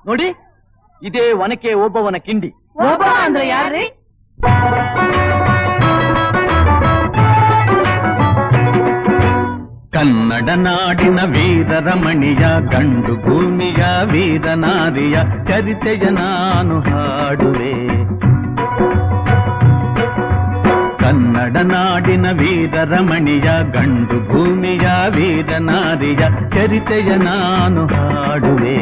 ನೋಡಿ, ಇದೇ ಒನಕೆ ಓಬವ್ವನ ಕಿಂಡಿ. ಓಬವ್ವ ಅಂದ್ರೆ ಯಾರ್ರಿ? ಕನ್ನಡ ನಾಡಿನ ವೀರರಮಣಿಯ ಗಂಡು ಭೂಮಿಯ ವೀರನಾರಿಯ ಚರಿತೆಯ ನಾನು ಹಾಡುವೆ. ಕನ್ನಡ ನಾಡಿನ ವೀರರಮಣಿಯ ಗಂಡು ಭೂಮಿಯ ವೀರನಾರಿಯ ಚರಿತೆಯ ನಾನು ಹಾಡುವೆ.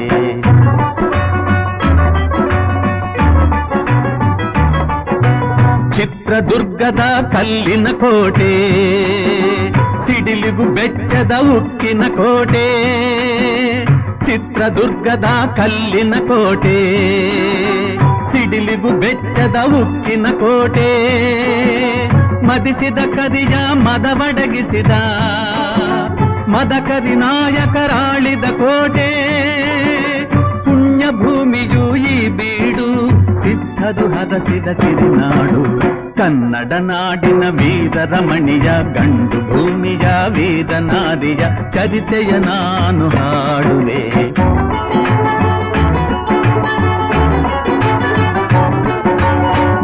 ಚಿತ್ರದುರ್ಗದ ಕಲ್ಲಿನ ಕೋಟೆ, ಸಿಡಿಲಿಗು ಬೆಚ್ಚದ ಉಕ್ಕಿನ ಕೋಟೆ. ಚಿತ್ರದುರ್ಗದ ಕಲ್ಲಿನ ಕೋಟೆ, ಸಿಡಿಲಿಗು ಬೆಚ್ಚದ ಉಕ್ಕಿನ ಕೋಟೆ. ಮದಿಸಿದ ಕರಿಯ ಮದವಡಗಿಸಿದ ಮದಕರಿ ನಾಯಕರಾಳಿದ ಕೋಟೆ. ಪುಣ್ಯ ಭೂಮಿಯು ಈ ಬೀಡು, ಸಿದ್ಧದು ಹರಸಿದ ಸಿರಿನಾಡು. ಕನ್ನಡ ನಾಡಿನ ವೀರರಮಣಿಯ ಗಂಡು ಭೂಮಿಯ ವೀರನಾರಿಯ ಚರಿತೆಯ ನಾನು ಹಾಡುವೆ.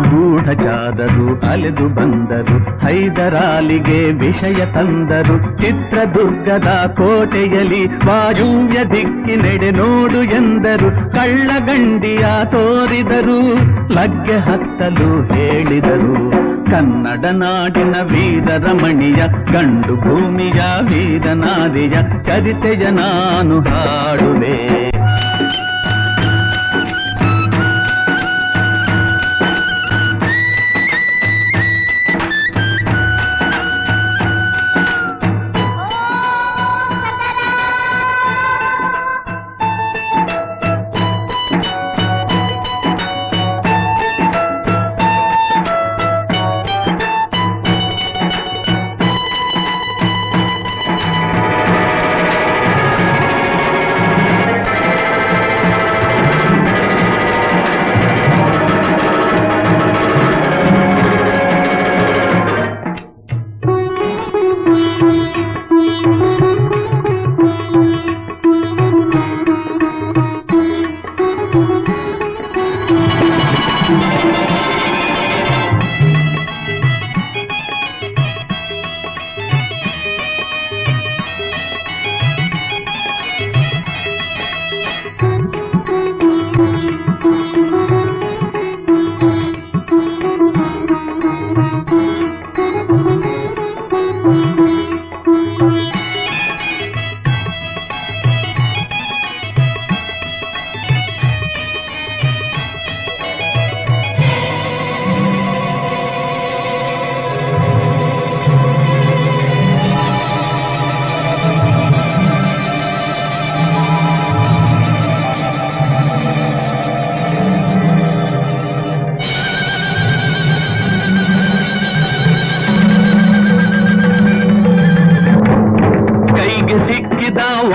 ಗೂಢಚಾರರು ಅಲೆದು ಬಂದರು, ಹೈದರಾಲಿಗೆ ವಿಷಯ ತಂದರು. ಚಿತ್ರದುರ್ಗದ ಕೋಟೆಯಲ್ಲಿ ವಾಯುವ್ಯ ದಿಕ್ಕಿನೆಡೆ ನೋಡು ಎಂದರು. ಕಳ್ಳಗಂಡಿಯ ತೋರಿದರು, ಲಗ್ಗೆ ಹತ್ತಲು ಹೇಳಿದರು. ಕನ್ನಡ ನಾಡಿನ ವೀರರಮಣಿಯ ಗಂಡು ಭೂಮಿಯ ವೀರನಾರಿಯ ಚರಿತೆಯ ನಾನು ಹಾಡುವೆ.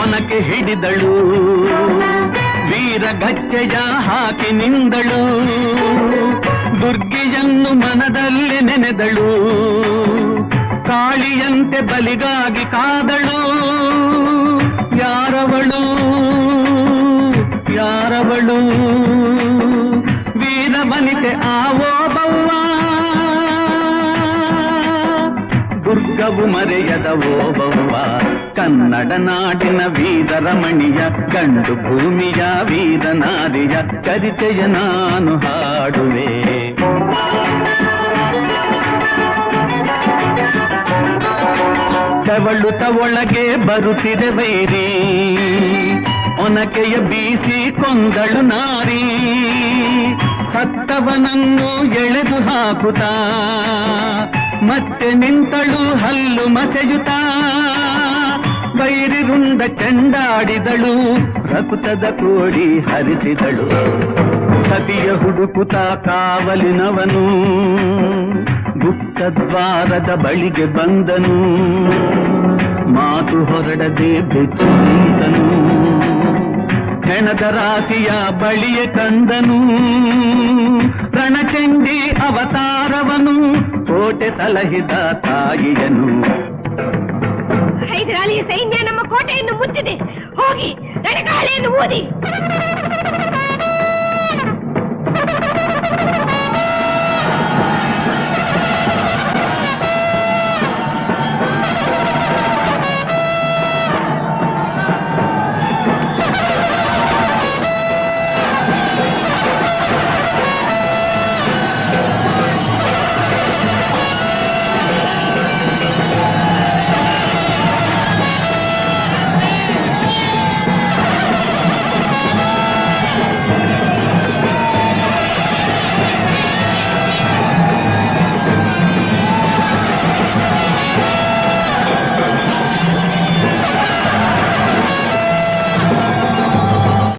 ಒನಕೆ ಹಿಡಿದಳು, ವೀರಗಚ್ಚೆಯ ಹಾಕಿ ನಿಂದಳು. ದುರ್ಗಿಯನ್ನು ಮನದಲ್ಲಿ ನೆನೆದಳು, ಕಾಳಿಯಂತೆ ಬಲಿಗಾಗಿ ಕಾದಳು. ಯಾರವಳು ಯಾರವಳು? ವೀರವನಿತೆ ಆ ಓಬವ್ವ, ದುರ್ಗವು ಮರೆಯದ ಓಬವ್ವ. ಕನ್ನಡ ನಾಡಿನ ವೀರರಮಣಿಯ ಗಂಡು ಭೂಮಿಯ ವೀರನಾರಿಯ ಚರಿತೆಯ ನಾನು ಹಾಡುವೆ. ತೆವಳುತ ಒಳಗೆ ಬರುತ್ತಿದೆ ವೈರಿ, ಒನಕೆಯ ಬೀಸಿ ಕೊಂದಳು ನಾರಿ. ಸತ್ತವನನ್ನು ಎಳೆದು ಹಾಕುತ್ತಾ ಮತ್ತೆ ನಿಂತಳು ಹಲ್ಲು ಮಸೆಯುತ್ತಾ. ವೈರಿ ರುಂಡ ಚೆಂಡಾಡಿದಳು, ರಕುತದ ಕೋಡಿ ಹರಿಸಿದಳು. ಸತಿಯ ಹುಡುಕುತ್ತ ಕಾವಲಿನವನು ಗುಪ್ತದ್ವಾರದ ಬಳಿಗೆ ಬಂದನು. ಮಾತು ಹೊರಡದೆ ಬೆಚ್ಚು ನಿಂತನು, ಹೆಣದ ರಾಶಿಯ ಬಳಿಯ ಕಂದನು. ರಣಚಂಡಿ ಅವತಾರವನು, ಕೋಟೆ ಸಲಹಿದ ತಾಯಿಯನು. ಹೈದರಾಲಿಯ ಸೈನ್ಯ ನಮ್ಮ ಕೋಟೆಯನ್ನು ಮುತ್ತಿದೆ, ಹೋಗಿ ರಣಗಾಳೆಯನ್ನು ಊದಿ.